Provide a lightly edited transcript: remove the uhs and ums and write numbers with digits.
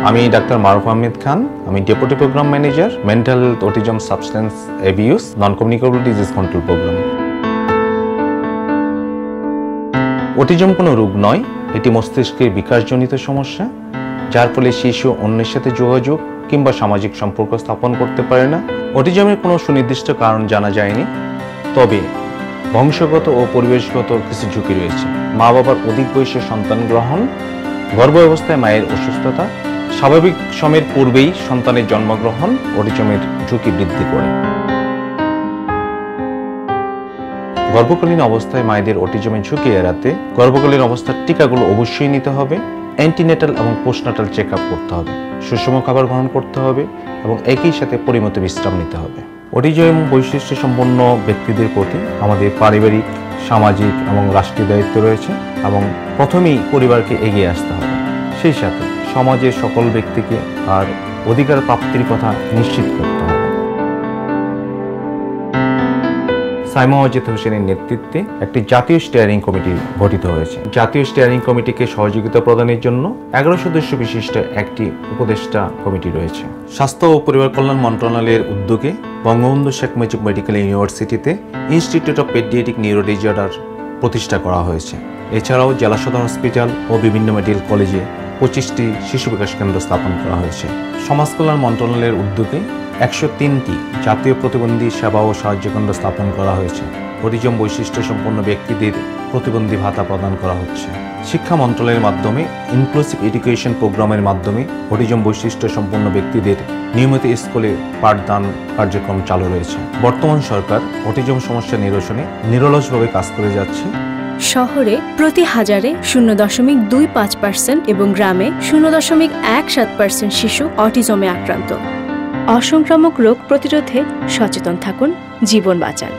আমি ডাক্তার মারুফ আহমেদ খান। আমি deputy programme manager, mental health, autism, substance abuse, non communicable disease control programme. Autism কোনো রোগ নয়, এটি মস্তিষ্কের বিকাশজনিত সমস্যা, যার ফলে শিশু অন্যের সাথে যোগাযোগ কিংবা সামাজিক সম্পর্ক স্থাপন করতে পারে না। অটিজমের কোনো সুনির্দিষ্ট কারণ জানা যায়নি, তবে বংশগত ও পরিবেশগত কিছু ঝুঁকি রয়েছে। মা বাবার অধিক বয়সে সন্তান গ্রহণ, গর্ভাবস্থায় মায়ের অসুস্থতা, স্বাভাবিক সময়ের পূর্বেই সন্তানের জন্মগ্রহণ অটিজমের ঝুঁকি বৃদ্ধি করে। গর্ভকালীন অবস্থায় মায়েদের অটিজমের ঝুঁকি এড়াতে গর্ভকালীন অবস্থার টিকাগুলো অবশ্যই নিতে হবে। অ্যান্টিনেটাল এবং পোস্টনাটাল চেক আপ করতে হবে, সুষম খাবার গ্রহণ করতে হবে এবং একই সাথে পরিমিত বিশ্রাম নিতে হবে। অটিজম বৈশিষ্ট্য সম্পন্ন ব্যক্তিদের প্রতি আমাদের পারিবারিক, সামাজিক এবং রাষ্ট্রীয় দায়িত্ব রয়েছে এবং প্রথমেই পরিবারকে এগিয়ে আসতে হবে। সেই সাথে সমাজের সকল ব্যক্তিকে তার অধিকার প্রাপ্তির কথা নিশ্চিত করতে হবে। সাইমা ওয়াজেদ হোসেনের নেতৃত্বে একটি জাতীয় স্টিয়ারিং কমিটি গঠিত হয়েছে। জাতীয় স্টিয়ারিং কমিটিকে সহযোগিতা প্রদানের জন্য 11 সদস্য বিশিষ্ট একটি উপদেষ্টা কমিটি রয়েছে। স্বাস্থ্য ও পরিবার কল্যাণ মন্ত্রণালয়ের উদ্যোগে বঙ্গবন্ধু শেখ মুজিব মেডিকেল ইউনিভার্সিটিতে institute of paediatric neuro disorder প্রতিষ্ঠা করা হয়েছে। এছাড়াও জেলা সদর হসপিটাল ও বিভিন্ন মেডিকেল কলেজে 25টি শিশু বিকাশ কেন্দ্র স্থাপন করা হয়েছে। সমাজ কল্যাণ মন্ত্রণালয়ের উদ্যোগে 103টি জাতীয় প্রতিবন্ধী সেবা ও সাহায্য কেন্দ্র স্থাপন করা হয়েছে। অটিজম বৈশিষ্ট্য সম্পন্ন ব্যক্তিদের প্রতিবন্ধী ভাতা প্রদান করা হচ্ছে। শিক্ষা মন্ত্রণালয়ের মাধ্যমে ইনক্লুসিভ এডুকেশন প্রোগ্রামের মাধ্যমে অটিজম বৈশিষ্ট্য সম্পন্ন ব্যক্তিদের নিয়মিত স্কুলে পাঠদান কার্যক্রম চালু রয়েছে। বর্তমান সরকার অটিজম সমস্যা নিরসনে নিরলসভাবে কাজ করে যাচ্ছে। শহরে প্রতি হাজারে 0.25% এবং গ্রামে 0.17% শিশু অটিজমে আক্রান্ত। অসংক্রামক রোগ প্রতিরোধে সচেতন থাকুন, জীবন বাঁচান।